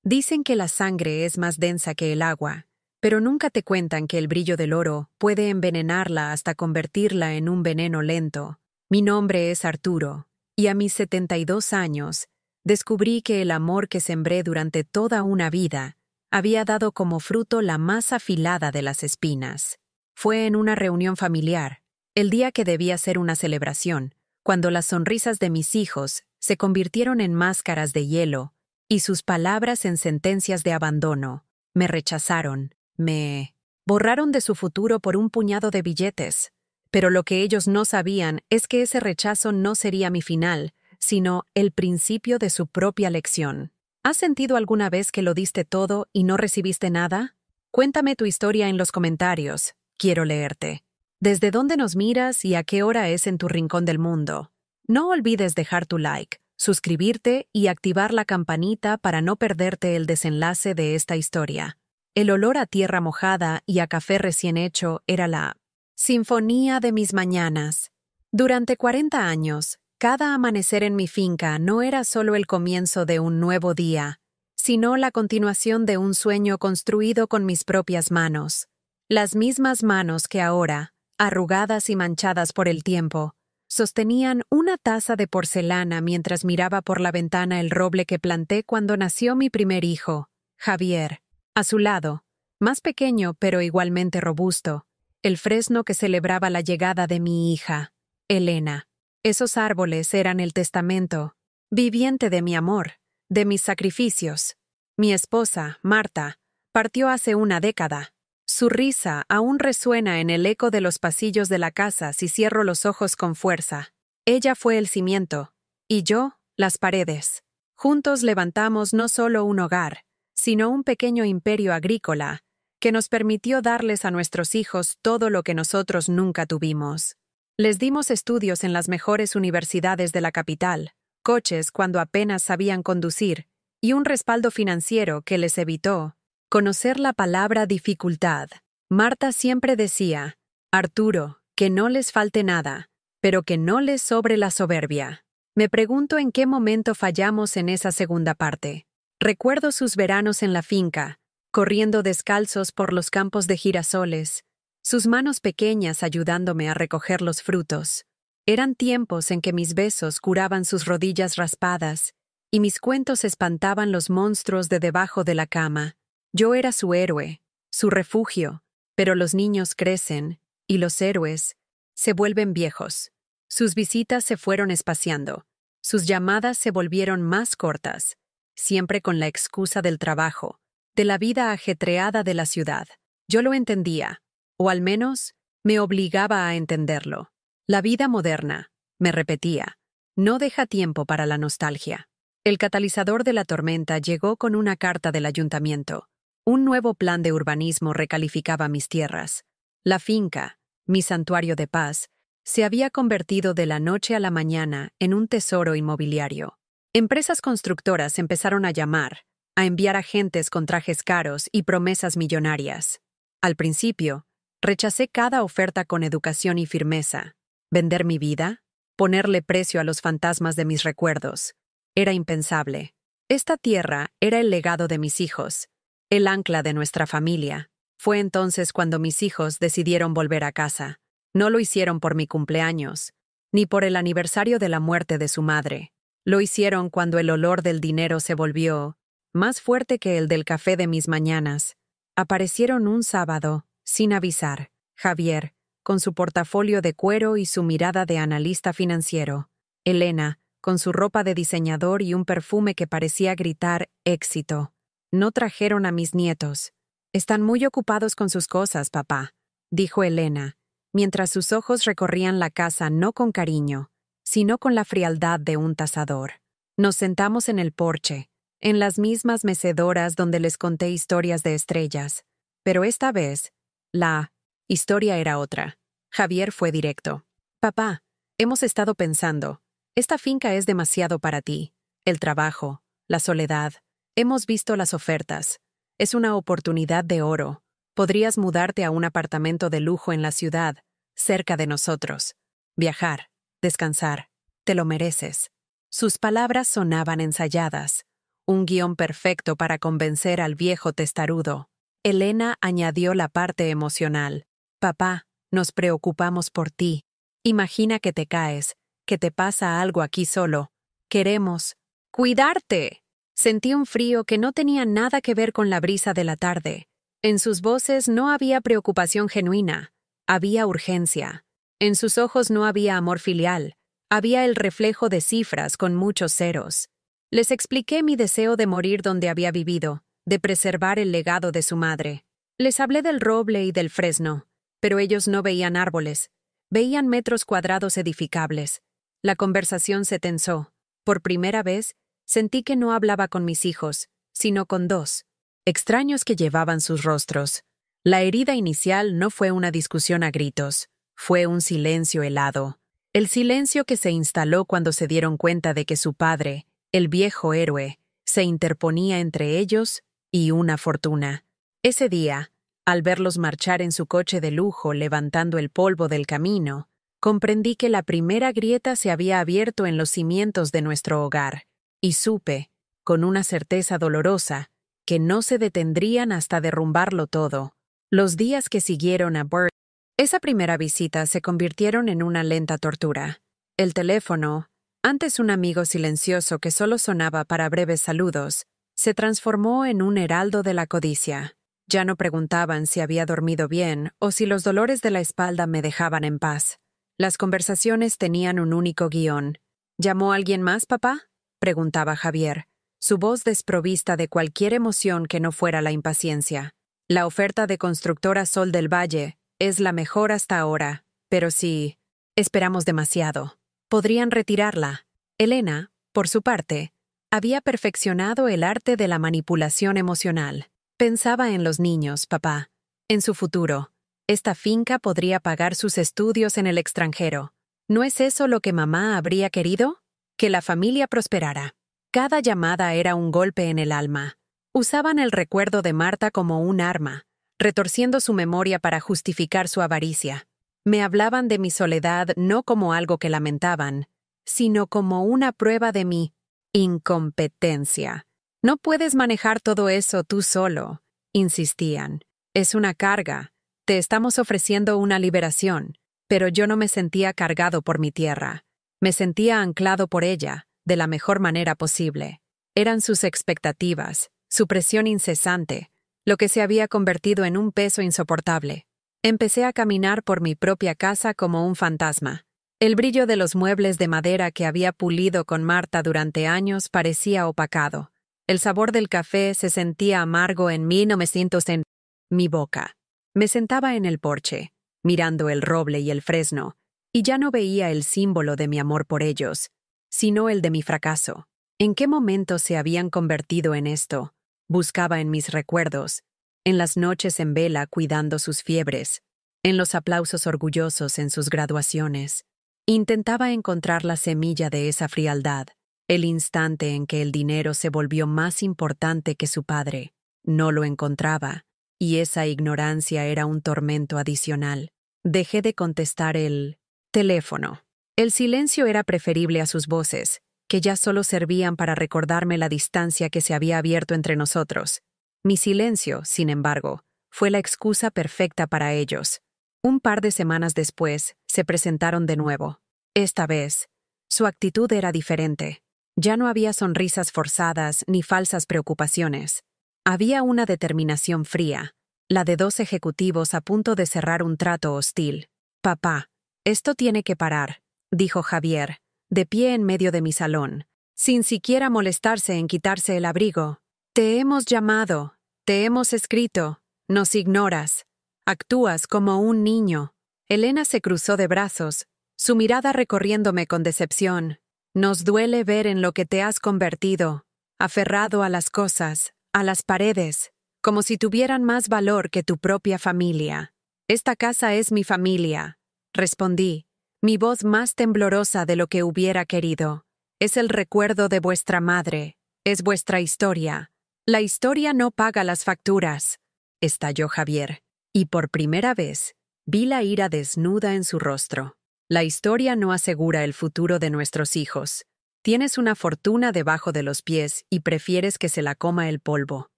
Dicen que la sangre es más densa que el agua, pero nunca te cuentan que el brillo del oro puede envenenarla hasta convertirla en un veneno lento. Mi nombre es Arturo, y a mis 72 años descubrí que el amor que sembré durante toda una vida había dado como fruto la más afilada de las espinas. Fue en una reunión familiar, el día que debía ser una celebración, cuando las sonrisas de mis hijos se convirtieron en máscaras de hielo y sus palabras en sentencias de abandono. Me rechazaron, me borraron de su futuro por un puñado de billetes. Pero lo que ellos no sabían es que ese rechazo no sería mi final, sino el principio de su propia lección. ¿Has sentido alguna vez que lo diste todo y no recibiste nada? Cuéntame tu historia en los comentarios. Quiero leerte. ¿Desde dónde nos miras y a qué hora es en tu rincón del mundo? No olvides dejar tu like, suscribirte y activar la campanita para no perderte el desenlace de esta historia. El olor a tierra mojada y a café recién hecho era la sinfonía de mis mañanas. Durante 40 años, cada amanecer en mi finca no era solo el comienzo de un nuevo día, sino la continuación de un sueño construido con mis propias manos. Las mismas manos que ahora, arrugadas y manchadas por el tiempo, sostenían una taza de porcelana mientras miraba por la ventana el roble que planté cuando nació mi primer hijo, Javier. A su lado, más pequeño pero igualmente robusto, el fresno que celebraba la llegada de mi hija, Elena. Esos árboles eran el testamento viviente de mi amor, de mis sacrificios. Mi esposa, Marta, partió hace una década. Su risa aún resuena en el eco de los pasillos de la casa si cierro los ojos con fuerza. Ella fue el cimiento, y yo, las paredes. Juntos levantamos no solo un hogar, sino un pequeño imperio agrícola que nos permitió darles a nuestros hijos todo lo que nosotros nunca tuvimos. Les dimos estudios en las mejores universidades de la capital, coches cuando apenas sabían conducir, y un respaldo financiero que les evitó conocer la palabra dificultad. Marta siempre decía, Arturo, que no les falte nada, pero que no les sobre la soberbia. Me pregunto en qué momento fallamos en esa segunda parte. Recuerdo sus veranos en la finca, corriendo descalzos por los campos de girasoles, sus manos pequeñas ayudándome a recoger los frutos. Eran tiempos en que mis besos curaban sus rodillas raspadas y mis cuentos espantaban los monstruos de debajo de la cama. Yo era su héroe, su refugio, pero los niños crecen y los héroes se vuelven viejos. Sus visitas se fueron espaciando, sus llamadas se volvieron más cortas, siempre con la excusa del trabajo, de la vida ajetreada de la ciudad. Yo lo entendía, o al menos me obligaba a entenderlo. La vida moderna, me repetía, no deja tiempo para la nostalgia. El catalizador de la tormenta llegó con una carta del ayuntamiento. Un nuevo plan de urbanismo recalificaba mis tierras. La finca, mi santuario de paz, se había convertido de la noche a la mañana en un tesoro inmobiliario. Empresas constructoras empezaron a llamar, a enviar agentes con trajes caros y promesas millonarias. Al principio, rechacé cada oferta con educación y firmeza. ¿Vender mi vida? ¿Ponerle precio a los fantasmas de mis recuerdos? Era impensable. Esta tierra era el legado de mis hijos, el ancla de nuestra familia. Fue entonces cuando mis hijos decidieron volver a casa. No lo hicieron por mi cumpleaños, ni por el aniversario de la muerte de su madre. Lo hicieron cuando el olor del dinero se volvió más fuerte que el del café de mis mañanas. Aparecieron un sábado, sin avisar, Javier, con su portafolio de cuero y su mirada de analista financiero. Elena, con su ropa de diseñador y un perfume que parecía gritar éxito. No trajeron a mis nietos. Están muy ocupados con sus cosas, papá, dijo Elena, mientras sus ojos recorrían la casa no con cariño, sino con la frialdad de un tasador. Nos sentamos en el porche, en las mismas mecedoras donde les conté historias de estrellas. Pero esta vez, la historia era otra. Javier fue directo. Papá, hemos estado pensando, esta finca es demasiado para ti. El trabajo, la soledad. Hemos visto las ofertas. Es una oportunidad de oro. Podrías mudarte a un apartamento de lujo en la ciudad, cerca de nosotros. Viajar, descansar. Te lo mereces. Sus palabras sonaban ensayadas. un guión perfecto para convencer al viejo testarudo. Elena añadió la parte emocional. Papá, nos preocupamos por ti. Imagina que te caes, que te pasa algo aquí solo. Queremos cuidarte. Sentí un frío que no tenía nada que ver con la brisa de la tarde. En sus voces no había preocupación genuina, había urgencia. En sus ojos no había amor filial, había el reflejo de cifras con muchos ceros. Les expliqué mi deseo de morir donde había vivido, de preservar el legado de su madre. Les hablé del roble y del fresno, pero ellos no veían árboles, veían metros cuadrados edificables. La conversación se tensó. Por primera vez, sentí que no hablaba con mis hijos, sino con dos, extraños que llevaban sus rostros. La herida inicial no fue una discusión a gritos, fue un silencio helado. El silencio que se instaló cuando se dieron cuenta de que su padre, el viejo héroe, se interponía entre ellos y una fortuna. Ese día, al verlos marchar en su coche de lujo levantando el polvo del camino, comprendí que la primera grieta se había abierto en los cimientos de nuestro hogar, y supe, con una certeza dolorosa, que no se detendrían hasta derrumbarlo todo. Los días que siguieron a Bert, esa primera visita se convirtieron en una lenta tortura. El teléfono, antes un amigo silencioso que solo sonaba para breves saludos, se transformó en un heraldo de la codicia. Ya no preguntaban si había dormido bien o si los dolores de la espalda me dejaban en paz. Las conversaciones tenían un único guión. ¿Llamó alguien más, papá?, preguntaba Javier, su voz desprovista de cualquier emoción que no fuera la impaciencia. La oferta de Constructora Sol del Valle es la mejor hasta ahora, pero sí, esperamos demasiado. Podrían retirarla. Elena, por su parte, había perfeccionado el arte de la manipulación emocional. Pensaba en los niños, papá, en su futuro. Esta finca podría pagar sus estudios en el extranjero. ¿No es eso lo que mamá habría querido? Que la familia prosperara. Cada llamada era un golpe en el alma. Usaban el recuerdo de Marta como un arma, retorciendo su memoria para justificar su avaricia. Me hablaban de mi soledad no como algo que lamentaban, sino como una prueba de mi incompetencia. No puedes manejar todo eso tú solo, insistían. Es una carga. Te estamos ofreciendo una liberación, pero yo no me sentía cargado por mi tierra. Me sentía anclado por ella, de la mejor manera posible. Eran sus expectativas, su presión incesante, lo que se había convertido en un peso insoportable. Empecé a caminar por mi propia casa como un fantasma. El brillo de los muebles de madera que había pulido con Marta durante años parecía opacado. El sabor del café se sentía amargo en 1900 en mi boca. Me sentaba en el porche, mirando el roble y el fresno, y ya no veía el símbolo de mi amor por ellos, sino el de mi fracaso. ¿En qué momento se habían convertido en esto? Buscaba en mis recuerdos, en las noches en vela cuidando sus fiebres, en los aplausos orgullosos en sus graduaciones. Intentaba encontrar la semilla de esa frialdad, el instante en que el dinero se volvió más importante que su padre. No lo encontraba, y esa ignorancia era un tormento adicional. Dejé de contestar el teléfono. El silencio era preferible a sus voces, que ya solo servían para recordarme la distancia que se había abierto entre nosotros. Mi silencio, sin embargo, fue la excusa perfecta para ellos. Un par de semanas después, se presentaron de nuevo. Esta vez, su actitud era diferente. Ya no había sonrisas forzadas ni falsas preocupaciones. Había una determinación fría, la de dos ejecutivos a punto de cerrar un trato hostil. «Papá, esto tiene que parar», dijo Javier, de pie en medio de mi salón, sin siquiera molestarse en quitarse el abrigo. «Te hemos llamado, te hemos escrito, nos ignoras, actúas como un niño». Elena se cruzó de brazos, su mirada recorriéndome con decepción. «Nos duele ver en lo que te has convertido, aferrado a las cosas, a las paredes, como si tuvieran más valor que tu propia familia». «Esta casa es mi familia», respondí, mi voz más temblorosa de lo que hubiera querido. «Es el recuerdo de vuestra madre, es vuestra historia. La historia no paga las facturas», estalló Javier, y por primera vez vi la ira desnuda en su rostro. «La historia no asegura el futuro de nuestros hijos. Tienes una fortuna debajo de los pies y prefieres que se la coma el polvo.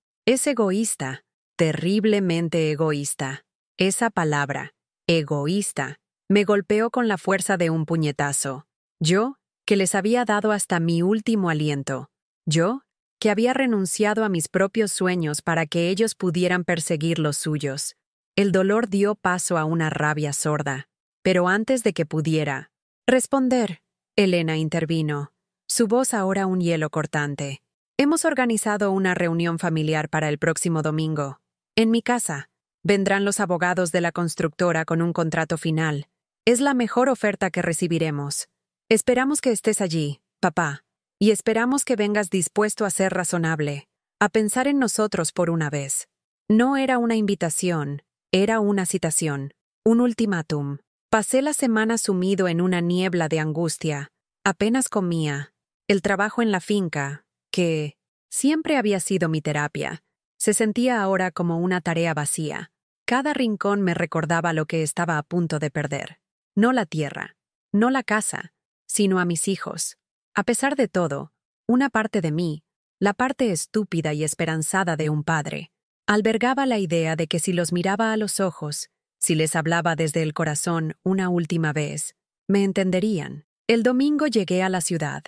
Es egoísta, terriblemente egoísta. Esa palabra, egoísta, me golpeó con la fuerza de un puñetazo. Yo, que les había dado hasta mi último aliento. Yo, que había renunciado a mis propios sueños para que ellos pudieran perseguir los suyos. El dolor dio paso a una rabia sorda. Pero antes de que pudiera responder, Elena intervino. Su voz ahora un hielo cortante. Hemos organizado una reunión familiar para el próximo domingo. En mi casa. Vendrán los abogados de la constructora con un contrato final. Es la mejor oferta que recibiremos. Esperamos que estés allí, papá, y esperamos que vengas dispuesto a ser razonable, a pensar en nosotros por una vez. No era una invitación, era una citación, un ultimátum. Pasé la semana sumido en una niebla de angustia. Apenas comía. El trabajo en la finca, que siempre había sido mi terapia, se sentía ahora como una tarea vacía. Cada rincón me recordaba lo que estaba a punto de perder. No la tierra, no la casa, sino a mis hijos. A pesar de todo, una parte de mí, la parte estúpida y esperanzada de un padre, albergaba la idea de que si los miraba a los ojos, si les hablaba desde el corazón una última vez, me entenderían. El domingo llegué a la ciudad.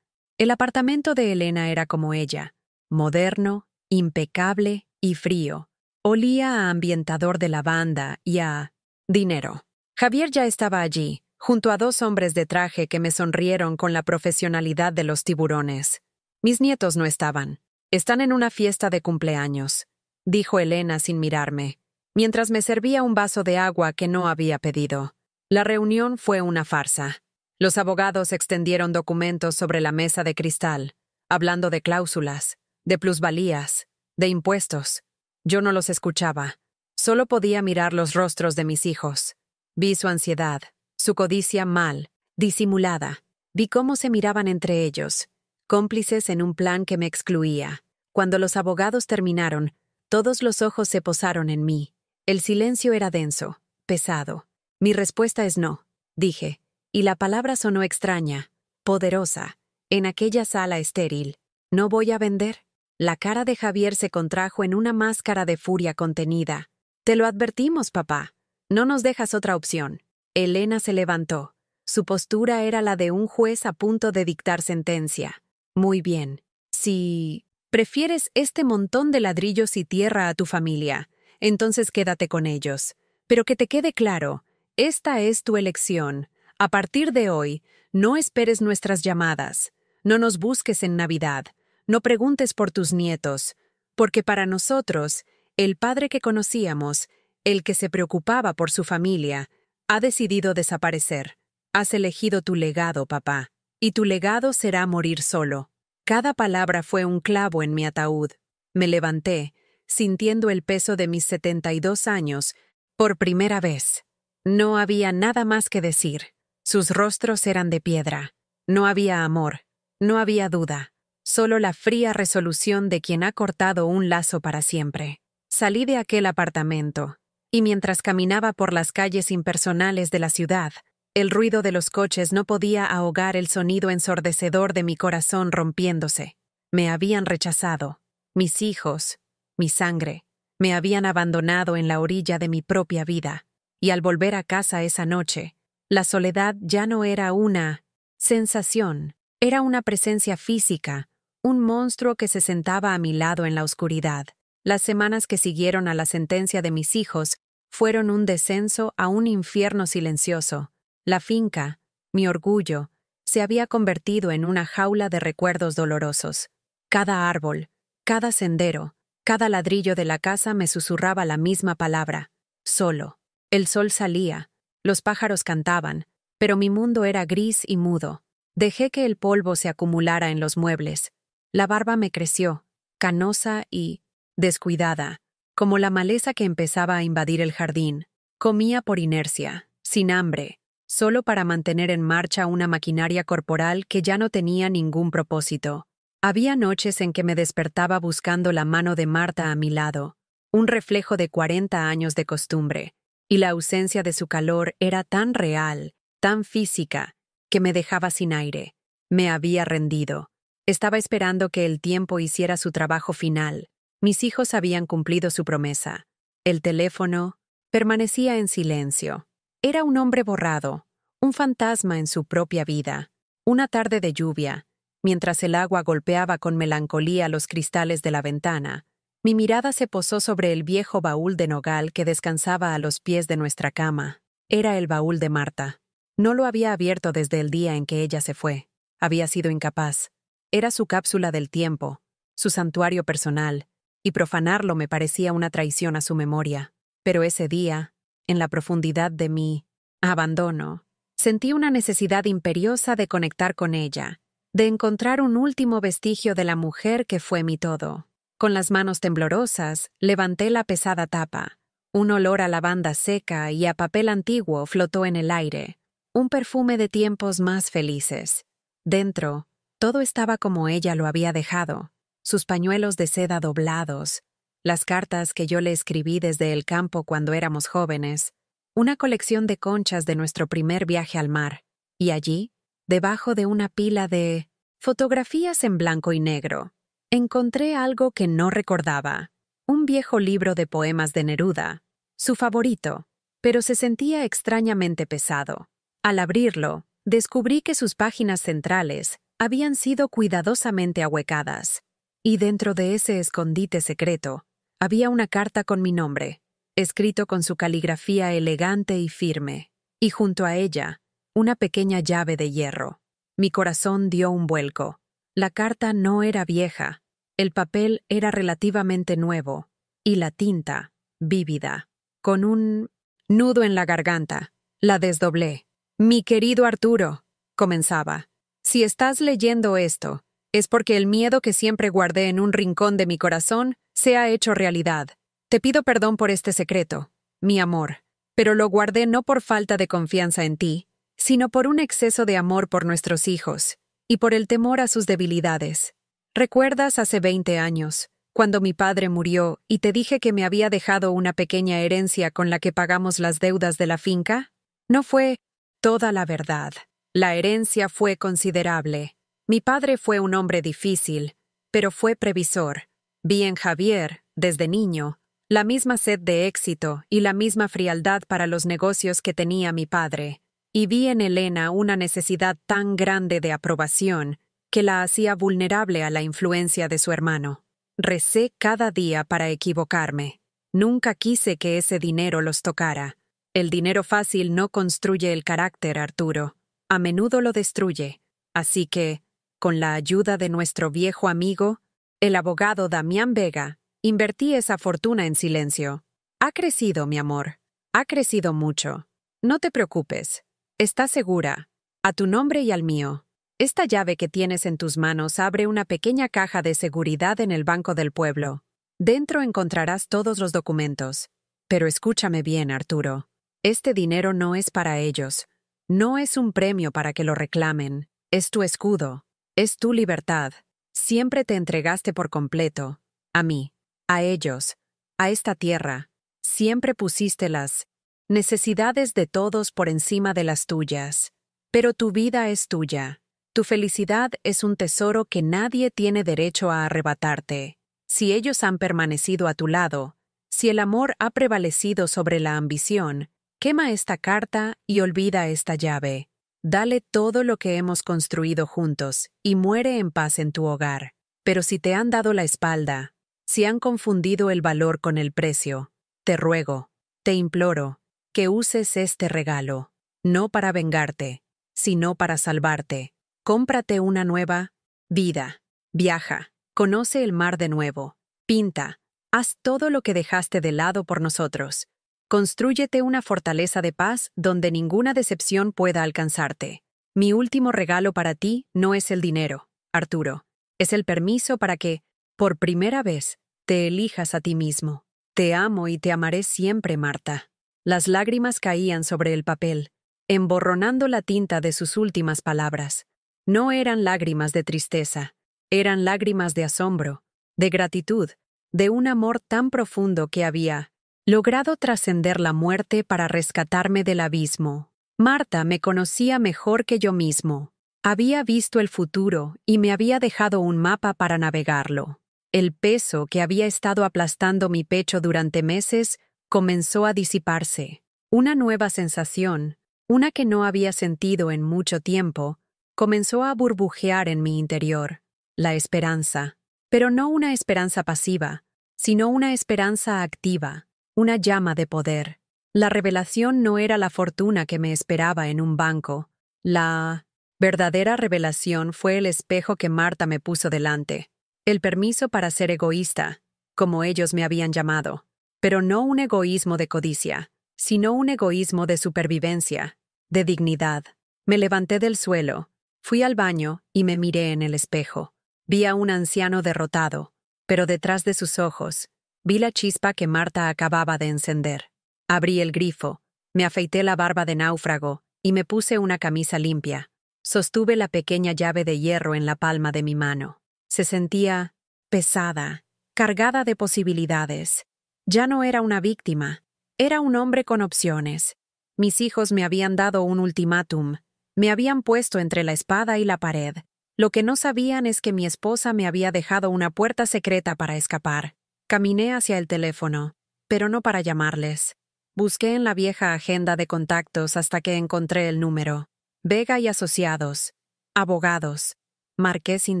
El apartamento de Elena era como ella, moderno, impecable y frío. Olía a ambientador de lavanda y a dinero. Javier ya estaba allí, junto a 2 hombres de traje que me sonrieron con la profesionalidad de los tiburones. Mis nietos no estaban. Están en una fiesta de cumpleaños, dijo Elena sin mirarme, mientras me servía un vaso de agua que no había pedido. La reunión fue una farsa. Los abogados extendieron documentos sobre la mesa de cristal, hablando de cláusulas, de plusvalías, de impuestos. Yo no los escuchaba. Solo podía mirar los rostros de mis hijos. Vi su ansiedad, su codicia mal, disimulada. Vi cómo se miraban entre ellos, cómplices en un plan que me excluía. Cuando los abogados terminaron, todos los ojos se posaron en mí. El silencio era denso, pesado. Mi respuesta es no, dije, y la palabra sonó extraña, poderosa, en aquella sala estéril. ¿No voy a vender? La cara de Javier se contrajo en una máscara de furia contenida. Te lo advertimos, papá. No nos dejas otra opción. Elena se levantó. Su postura era la de un juez a punto de dictar sentencia. Muy bien. Si prefieres este montón de ladrillos y tierra a tu familia, entonces quédate con ellos. Pero que te quede claro, esta es tu elección. A partir de hoy, no esperes nuestras llamadas. No nos busques en Navidad. No preguntes por tus nietos, porque para nosotros, el padre que conocíamos, el que se preocupaba por su familia, ha decidido desaparecer. Has elegido tu legado, papá, y tu legado será morir solo. Cada palabra fue un clavo en mi ataúd. Me levanté, sintiendo el peso de mis 72 años, por primera vez. No había nada más que decir. Sus rostros eran de piedra. No había amor, no había duda. Solo la fría resolución de quien ha cortado un lazo para siempre. Salí de aquel apartamento, y mientras caminaba por las calles impersonales de la ciudad, el ruido de los coches no podía ahogar el sonido ensordecedor de mi corazón rompiéndose. Me habían rechazado. Mis hijos, mi sangre, me habían abandonado en la orilla de mi propia vida, y al volver a casa esa noche, la soledad ya no era una sensación, era una presencia física, un monstruo que se sentaba a mi lado en la oscuridad. Las semanas que siguieron a la sentencia de mis hijos fueron un descenso a un infierno silencioso. La finca, mi orgullo, se había convertido en una jaula de recuerdos dolorosos. Cada árbol, cada sendero, cada ladrillo de la casa me susurraba la misma palabra: solo. El sol salía, los pájaros cantaban, pero mi mundo era gris y mudo. Dejé que el polvo se acumulara en los muebles. La barba me creció, canosa y descuidada, como la maleza que empezaba a invadir el jardín. Comía por inercia, sin hambre, solo para mantener en marcha una maquinaria corporal que ya no tenía ningún propósito. Había noches en que me despertaba buscando la mano de Marta a mi lado, un reflejo de 40 años de costumbre, y la ausencia de su calor era tan real, tan física, que me dejaba sin aire. Me había rendido. Estaba esperando que el tiempo hiciera su trabajo final. Mis hijos habían cumplido su promesa. El teléfono permanecía en silencio. Era un hombre borrado, un fantasma en su propia vida. Una tarde de lluvia, mientras el agua golpeaba con melancolía los cristales de la ventana, mi mirada se posó sobre el viejo baúl de nogal que descansaba a los pies de nuestra cama. Era el baúl de Marta. No lo había abierto desde el día en que ella se fue. Había sido incapaz. Era su cápsula del tiempo, su santuario personal, y profanarlo me parecía una traición a su memoria. Pero ese día, en la profundidad de mi abandono, sentí una necesidad imperiosa de conectar con ella, de encontrar un último vestigio de la mujer que fue mi todo. Con las manos temblorosas, levanté la pesada tapa. Un olor a lavanda seca y a papel antiguo flotó en el aire, un perfume de tiempos más felices. Dentro, todo estaba como ella lo había dejado, sus pañuelos de seda doblados, las cartas que yo le escribí desde el campo cuando éramos jóvenes, una colección de conchas de nuestro primer viaje al mar, y allí, debajo de una pila de fotografías en blanco y negro, encontré algo que no recordaba, un viejo libro de poemas de Neruda, su favorito, pero se sentía extrañamente pesado. Al abrirlo, descubrí que sus páginas centrales habían sido cuidadosamente ahuecadas, y dentro de ese escondite secreto había una carta con mi nombre, escrito con su caligrafía elegante y firme, y junto a ella, una pequeña llave de hierro. Mi corazón dio un vuelco. La carta no era vieja, el papel era relativamente nuevo, y la tinta, vívida. Con un nudo en la garganta, la desdoblé. «Mi querido Arturo», comenzaba, «si estás leyendo esto, es porque el miedo que siempre guardé en un rincón de mi corazón se ha hecho realidad. Te pido perdón por este secreto, mi amor, pero lo guardé no por falta de confianza en ti, sino por un exceso de amor por nuestros hijos y por el temor a sus debilidades. ¿Recuerdas hace 20 años, cuando mi padre murió y te dije que me había dejado una pequeña herencia con la que pagamos las deudas de la finca? No fue toda la verdad. La herencia fue considerable. Mi padre fue un hombre difícil, pero fue previsor. Vi en Javier, desde niño, la misma sed de éxito y la misma frialdad para los negocios que tenía mi padre. Y vi en Elena una necesidad tan grande de aprobación que la hacía vulnerable a la influencia de su hermano. Recé cada día para equivocarme. Nunca quise que ese dinero los tocara. El dinero fácil no construye el carácter, Arturo. A menudo lo destruye. Así que, con la ayuda de nuestro viejo amigo, el abogado Damián Vega, invertí esa fortuna en silencio. Ha crecido, mi amor. Ha crecido mucho. No te preocupes. Estás segura. A tu nombre y al mío. Esta llave que tienes en tus manos abre una pequeña caja de seguridad en el Banco del Pueblo. Dentro encontrarás todos los documentos. Pero escúchame bien, Arturo. Este dinero no es para ellos. No es un premio para que lo reclamen. Es tu escudo. Es tu libertad. Siempre te entregaste por completo. A mí. A ellos. A esta tierra. Siempre pusiste las necesidades de todos por encima de las tuyas. Pero tu vida es tuya. Tu felicidad es un tesoro que nadie tiene derecho a arrebatarte. Si ellos han permanecido a tu lado, si el amor ha prevalecido sobre la ambición, quema esta carta y olvida esta llave. Dale todo lo que hemos construido juntos y muere en paz en tu hogar. Pero si te han dado la espalda, si han confundido el valor con el precio, te ruego, te imploro, que uses este regalo, no para vengarte, sino para salvarte. Cómprate una nueva vida. Viaja, conoce el mar de nuevo, pinta, haz todo lo que dejaste de lado por nosotros. Constrúyete una fortaleza de paz donde ninguna decepción pueda alcanzarte. Mi último regalo para ti no es el dinero, Arturo. Es el permiso para que, por primera vez, te elijas a ti mismo. Te amo y te amaré siempre, Marta. Las lágrimas caían sobre el papel, emborronando la tinta de sus últimas palabras. No eran lágrimas de tristeza, eran lágrimas de asombro, de gratitud, de un amor tan profundo que había logrado trascender la muerte para rescatarme del abismo. Marta me conocía mejor que yo mismo. Había visto el futuro y me había dejado un mapa para navegarlo. El peso que había estado aplastando mi pecho durante meses comenzó a disiparse. Una nueva sensación, una que no había sentido en mucho tiempo, comenzó a burbujear en mi interior. La esperanza. Pero no una esperanza pasiva, sino una esperanza activa, una llama de poder. La revelación no era la fortuna que me esperaba en un banco. La verdadera revelación fue el espejo que Marta me puso delante. El permiso para ser egoísta, como ellos me habían llamado. Pero no un egoísmo de codicia, sino un egoísmo de supervivencia, de dignidad. Me levanté del suelo, fui al baño y me miré en el espejo. Vi a un anciano derrotado, pero detrás de sus ojos, vi la chispa que Marta acababa de encender. Abrí el grifo, me afeité la barba de náufrago y me puse una camisa limpia. Sostuve la pequeña llave de hierro en la palma de mi mano. Se sentía pesada, cargada de posibilidades. Ya no era una víctima, era un hombre con opciones. Mis hijos me habían dado un ultimátum, me habían puesto entre la espada y la pared. Lo que no sabían es que mi esposa me había dejado una puerta secreta para escapar. Caminé hacia el teléfono, pero no para llamarles. Busqué en la vieja agenda de contactos hasta que encontré el número. Vega y Asociados. Abogados. Marqué sin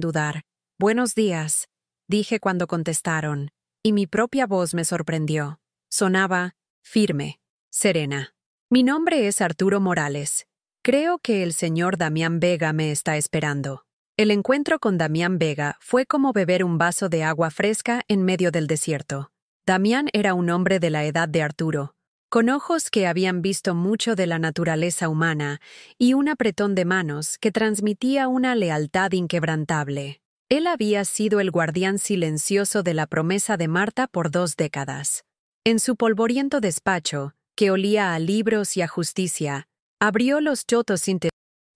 dudar. Buenos días, dije cuando contestaron, y mi propia voz me sorprendió. Sonaba firme, serena. Mi nombre es Arturo Morales. Creo que el señor Damián Vega me está esperando. El encuentro con Damián Vega fue como beber un vaso de agua fresca en medio del desierto. Damián era un hombre de la edad de Arturo, con ojos que habían visto mucho de la naturaleza humana y un apretón de manos que transmitía una lealtad inquebrantable. Él había sido el guardián silencioso de la promesa de Marta por 2 décadas. En su polvoriento despacho, que olía a libros y a justicia, abrió los yotos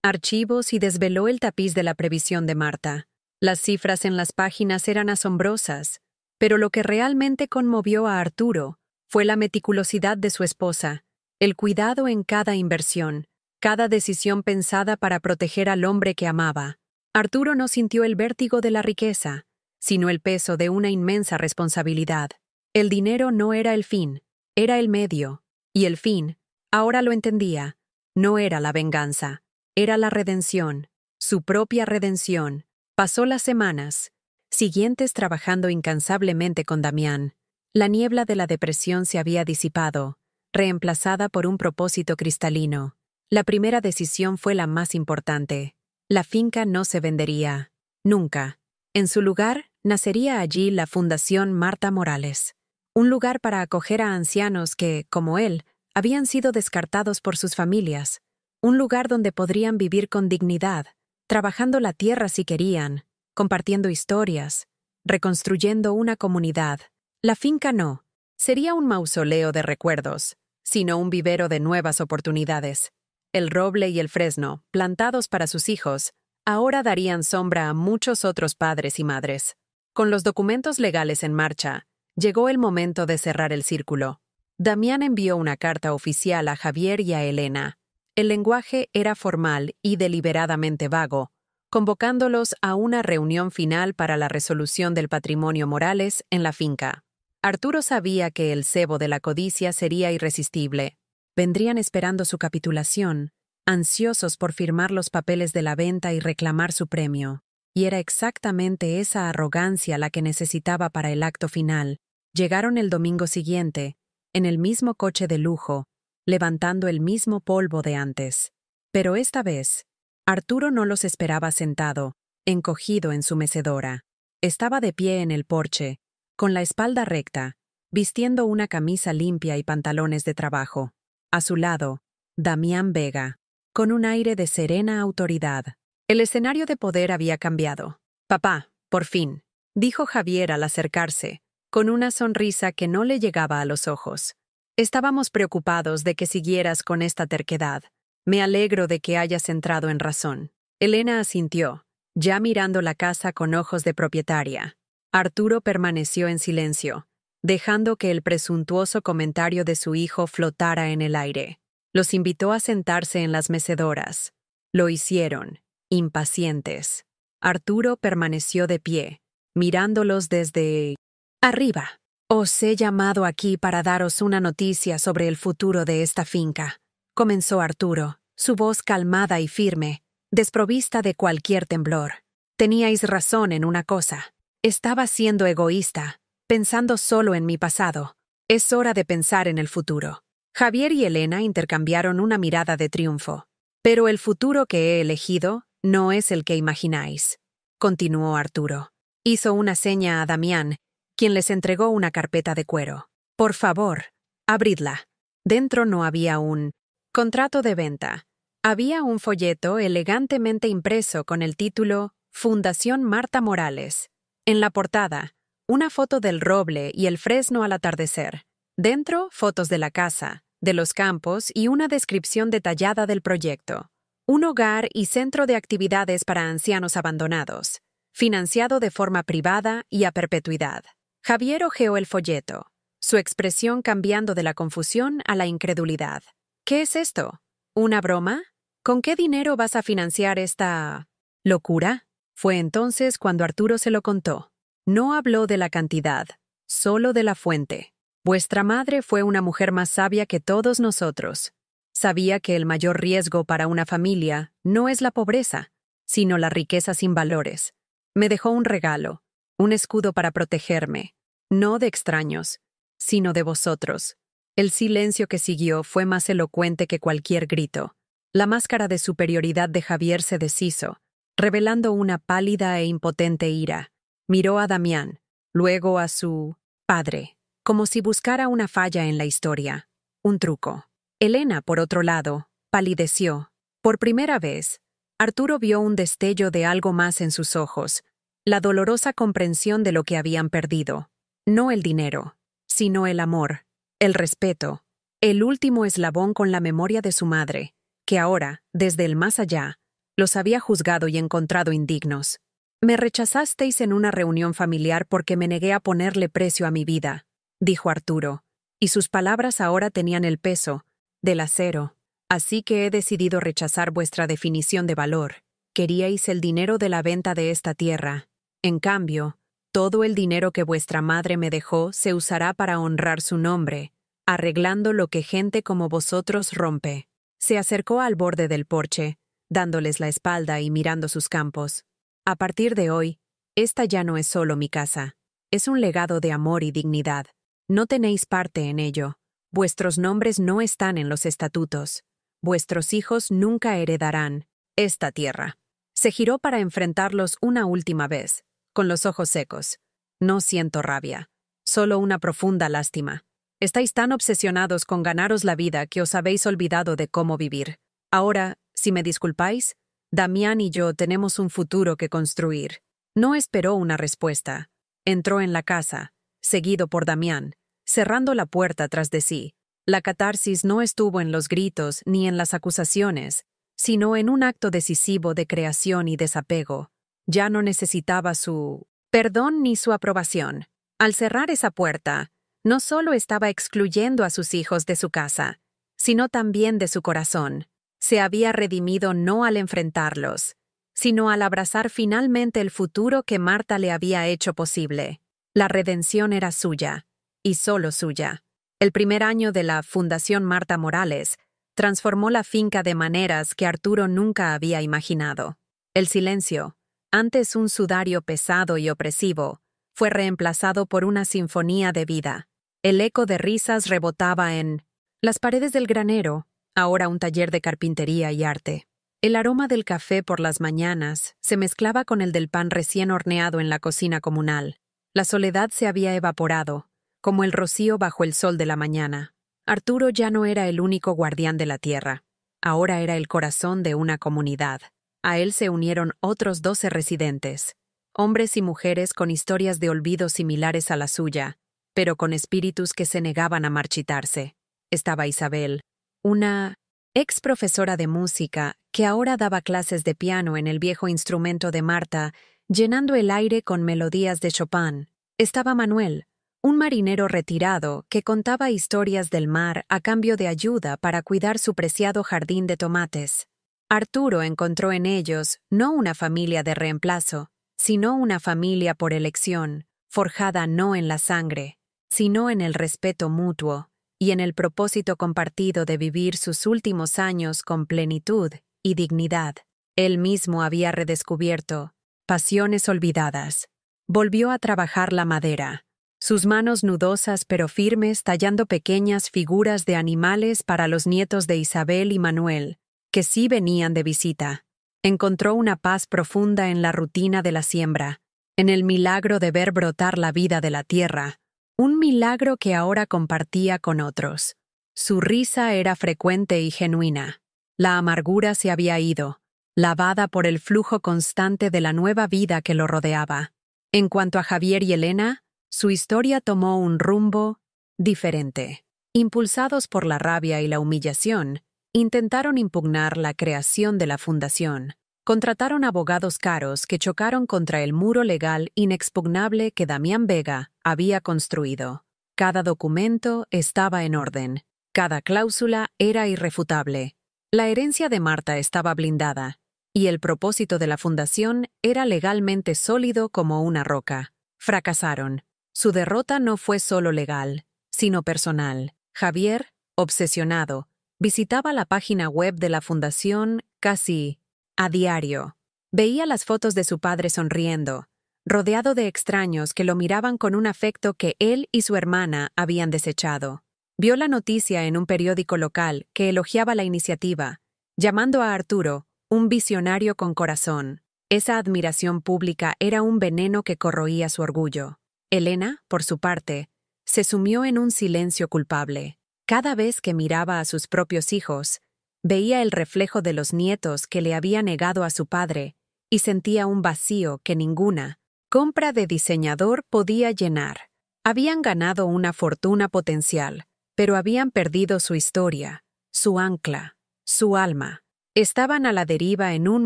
archivos y desveló el tapiz de la previsión de Marta. Las cifras en las páginas eran asombrosas, pero lo que realmente conmovió a Arturo fue la meticulosidad de su esposa, el cuidado en cada inversión, cada decisión pensada para proteger al hombre que amaba. Arturo no sintió el vértigo de la riqueza, sino el peso de una inmensa responsabilidad. El dinero no era el fin, era el medio, y el fin, ahora lo entendía, no era la venganza. Era la redención, su propia redención. Pasó las semanas siguientes trabajando incansablemente con Damián. La niebla de la depresión se había disipado, reemplazada por un propósito cristalino. La primera decisión fue la más importante. La finca no se vendería. Nunca. En su lugar, nacería allí la Fundación Marta Morales. Un lugar para acoger a ancianos que, como él, habían sido descartados por sus familias. Un lugar donde podrían vivir con dignidad, trabajando la tierra si querían, compartiendo historias, reconstruyendo una comunidad. La finca no sería un mausoleo de recuerdos, sino un vivero de nuevas oportunidades. El roble y el fresno, plantados para sus hijos, ahora darían sombra a muchos otros padres y madres. Con los documentos legales en marcha, llegó el momento de cerrar el círculo. Damián envió una carta oficial a Javier y a Elena. El lenguaje era formal y deliberadamente vago, convocándolos a una reunión final para la resolución del patrimonio Morales en la finca. Arturo sabía que el cebo de la codicia sería irresistible. Vendrían esperando su capitulación, ansiosos por firmar los papeles de la venta y reclamar su premio. Y era exactamente esa arrogancia la que necesitaba para el acto final. Llegaron el domingo siguiente, en el mismo coche de lujo, levantando el mismo polvo de antes. Pero esta vez, Arturo no los esperaba sentado, encogido en su mecedora. Estaba de pie en el porche, con la espalda recta, vistiendo una camisa limpia y pantalones de trabajo. A su lado, Damián Vega, con un aire de serena autoridad. El escenario de poder había cambiado. «Papá, por fin», dijo Javier al acercarse, con una sonrisa que no le llegaba a los ojos. «Estábamos preocupados de que siguieras con esta terquedad. Me alegro de que hayas entrado en razón». Elena asintió, ya mirando la casa con ojos de propietaria. Arturo permaneció en silencio, dejando que el presuntuoso comentario de su hijo flotara en el aire. Los invitó a sentarse en las mecedoras. Lo hicieron, impacientes. Arturo permaneció de pie, mirándolos desde arriba. «Os he llamado aquí para daros una noticia sobre el futuro de esta finca», comenzó Arturo, su voz calmada y firme, desprovista de cualquier temblor. «Teníais razón en una cosa. Estaba siendo egoísta, pensando solo en mi pasado. Es hora de pensar en el futuro». Javier y Elena intercambiaron una mirada de triunfo. «Pero el futuro que he elegido no es el que imagináis», continuó Arturo. Hizo una seña a Damián, quien les entregó una carpeta de cuero. «Por favor, abridla». Dentro no había un contrato de venta. Había un folleto elegantemente impreso con el título Fundación Marta Morales. En la portada, una foto del roble y el fresno al atardecer. Dentro, fotos de la casa, de los campos y una descripción detallada del proyecto. Un hogar y centro de actividades para ancianos abandonados, financiado de forma privada y a perpetuidad. Javier hojeó el folleto, su expresión cambiando de la confusión a la incredulidad. «¿Qué es esto? ¿Una broma? ¿Con qué dinero vas a financiar esta locura?». Fue entonces cuando Arturo se lo contó. No habló de la cantidad, solo de la fuente. «Vuestra madre fue una mujer más sabia que todos nosotros. Sabía que el mayor riesgo para una familia no es la pobreza, sino la riqueza sin valores. Me dejó un regalo, un escudo para protegerme, no de extraños, sino de vosotros». El silencio que siguió fue más elocuente que cualquier grito. La máscara de superioridad de Javier se deshizo, revelando una pálida e impotente ira. Miró a Damián, luego a su padre, como si buscara una falla en la historia, un truco. Elena, por otro lado, palideció. Por primera vez, Arturo vio un destello de algo más en sus ojos, la dolorosa comprensión de lo que habían perdido. No el dinero, sino el amor, el respeto, el último eslabón con la memoria de su madre, que ahora, desde el más allá, los había juzgado y encontrado indignos. «Me rechazasteis en una reunión familiar porque me negué a ponerle precio a mi vida», dijo Arturo, y sus palabras ahora tenían el peso del acero. «Así que he decidido rechazar vuestra definición de valor. Queríais el dinero de la venta de esta tierra. En cambio, todo el dinero que vuestra madre me dejó se usará para honrar su nombre, arreglando lo que gente como vosotros rompe». Se acercó al borde del porche, dándoles la espalda y mirando sus campos. «A partir de hoy, esta ya no es solo mi casa. Es un legado de amor y dignidad. No tenéis parte en ello. Vuestros nombres no están en los estatutos. Vuestros hijos nunca heredarán esta tierra». Se giró para enfrentarlos una última vez, con los ojos secos. «No siento rabia, solo una profunda lástima. Estáis tan obsesionados con ganaros la vida que os habéis olvidado de cómo vivir. Ahora, si me disculpáis, Damián y yo tenemos un futuro que construir». No esperó una respuesta. Entró en la casa, seguido por Damián, cerrando la puerta tras de sí. La catarsis no estuvo en los gritos ni en las acusaciones, sino en un acto decisivo de creación y desapego. Ya no necesitaba su perdón ni su aprobación. Al cerrar esa puerta, no solo estaba excluyendo a sus hijos de su casa, sino también de su corazón. Se había redimido no al enfrentarlos, sino al abrazar finalmente el futuro que Marta le había hecho posible. La redención era suya, y solo suya. El primer año de la Fundación Marta Morales transformó la finca de maneras que Arturo nunca había imaginado. El silencio, antes un sudario pesado y opresivo, fue reemplazado por una sinfonía de vida. El eco de risas rebotaba en las paredes del granero, ahora un taller de carpintería y arte. El aroma del café por las mañanas se mezclaba con el del pan recién horneado en la cocina comunal. La soledad se había evaporado, como el rocío bajo el sol de la mañana. Arturo ya no era el único guardián de la tierra. Ahora era el corazón de una comunidad. A él se unieron otros 12 residentes, hombres y mujeres con historias de olvido similares a la suya, pero con espíritus que se negaban a marchitarse. Estaba Isabel, una ex profesora de música que ahora daba clases de piano en el viejo instrumento de Marta, llenando el aire con melodías de Chopin. Estaba Manuel, un marinero retirado que contaba historias del mar a cambio de ayuda para cuidar su preciado jardín de tomates. Arturo encontró en ellos no una familia de reemplazo, sino una familia por elección, forjada no en la sangre, sino en el respeto mutuo y en el propósito compartido de vivir sus últimos años con plenitud y dignidad. Él mismo había redescubierto pasiones olvidadas. Volvió a trabajar la madera, sus manos nudosas pero firmes tallando pequeñas figuras de animales para los nietos de Isabel y Manuel, que sí venían de visita. Encontró una paz profunda en la rutina de la siembra, en el milagro de ver brotar la vida de la tierra, un milagro que ahora compartía con otros. Su risa era frecuente y genuina. La amargura se había ido, lavada por el flujo constante de la nueva vida que lo rodeaba. En cuanto a Javier y Elena, su historia tomó un rumbo diferente. Impulsados por la rabia y la humillación, intentaron impugnar la creación de la fundación. Contrataron abogados caros que chocaron contra el muro legal inexpugnable que Damián Vega había construido. Cada documento estaba en orden. Cada cláusula era irrefutable. La herencia de Marta estaba blindada, y el propósito de la fundación era legalmente sólido como una roca. Fracasaron. Su derrota no fue solo legal, sino personal. Javier, obsesionado, visitaba la página web de la fundación casi a diario. Veía las fotos de su padre sonriendo, rodeado de extraños que lo miraban con un afecto que él y su hermana habían desechado. Vio la noticia en un periódico local que elogiaba la iniciativa, llamando a Arturo un visionario con corazón. Esa admiración pública era un veneno que corroía su orgullo. Elena, por su parte, se sumió en un silencio culpable. Cada vez que miraba a sus propios hijos, veía el reflejo de los nietos que le había negado a su padre y sentía un vacío que ninguna compra de diseñador podía llenar. Habían ganado una fortuna potencial, pero habían perdido su historia, su ancla, su alma. Estaban a la deriva en un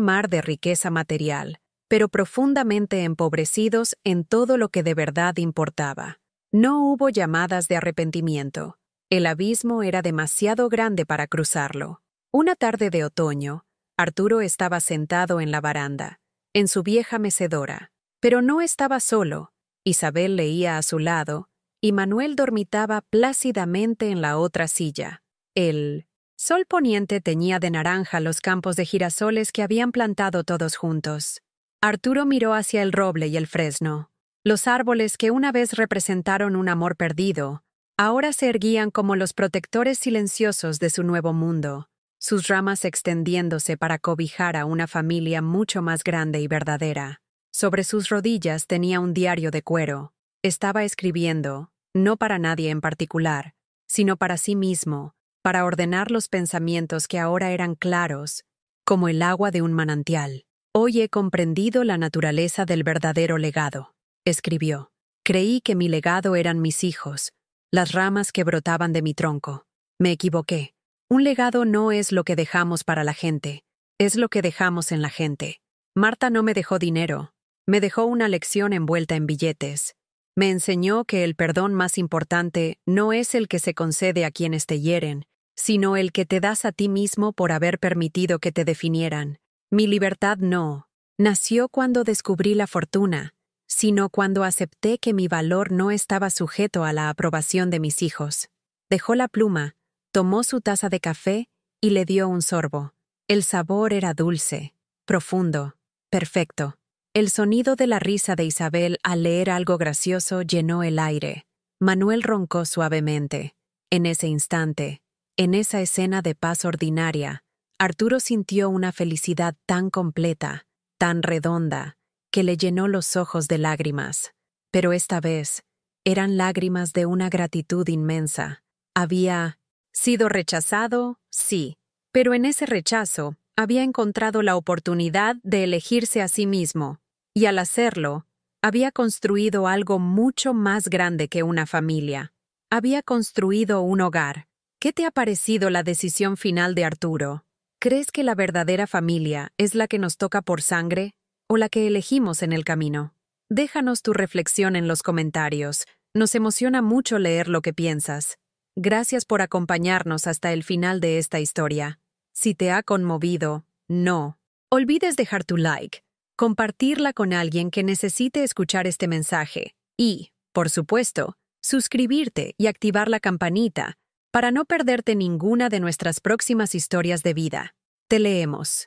mar de riqueza material, pero profundamente empobrecidos en todo lo que de verdad importaba. No hubo llamadas de arrepentimiento. El abismo era demasiado grande para cruzarlo. Una tarde de otoño, Arturo estaba sentado en la baranda, en su vieja mecedora, pero no estaba solo. Isabel leía a su lado, y Manuel dormitaba plácidamente en la otra silla. El sol poniente teñía de naranja los campos de girasoles que habían plantado todos juntos. Arturo miró hacia el roble y el fresno. Los árboles que una vez representaron un amor perdido, ahora se erguían como los protectores silenciosos de su nuevo mundo, sus ramas extendiéndose para cobijar a una familia mucho más grande y verdadera. Sobre sus rodillas tenía un diario de cuero. Estaba escribiendo, no para nadie en particular, sino para sí mismo, para ordenar los pensamientos que ahora eran claros, como el agua de un manantial. Hoy he comprendido la naturaleza del verdadero legado, escribió. Creí que mi legado eran mis hijos, las ramas que brotaban de mi tronco. Me equivoqué. Un legado no es lo que dejamos para la gente, es lo que dejamos en la gente. Marta no me dejó dinero, me dejó una lección envuelta en billetes. Me enseñó que el perdón más importante no es el que se concede a quienes te hieren, sino el que te das a ti mismo por haber permitido que te definieran. Mi libertad no nació cuando descubrí la fortuna, sino cuando acepté que mi valor no estaba sujeto a la aprobación de mis hijos. Dejó la pluma, tomó su taza de café y le dio un sorbo. El sabor era dulce, profundo, perfecto. El sonido de la risa de Isabel al leer algo gracioso llenó el aire. Manuel roncó suavemente. En ese instante, en esa escena de paz ordinaria, Arturo sintió una felicidad tan completa, tan redonda, que le llenó los ojos de lágrimas. Pero esta vez, eran lágrimas de una gratitud inmensa. Había sido rechazado, sí, pero en ese rechazo había encontrado la oportunidad de elegirse a sí mismo, y al hacerlo, había construido algo mucho más grande que una familia. Había construido un hogar. ¿Qué te ha parecido la decisión final de Arturo? ¿Crees que la verdadera familia es la que nos toca por sangre o la que elegimos en el camino? Déjanos tu reflexión en los comentarios. Nos emociona mucho leer lo que piensas. Gracias por acompañarnos hasta el final de esta historia. Si te ha conmovido, no olvides dejar tu like, compartirla con alguien que necesite escuchar este mensaje y, por supuesto, suscribirte y activar la campanita para no perderte ninguna de nuestras próximas historias de vida. Te leemos.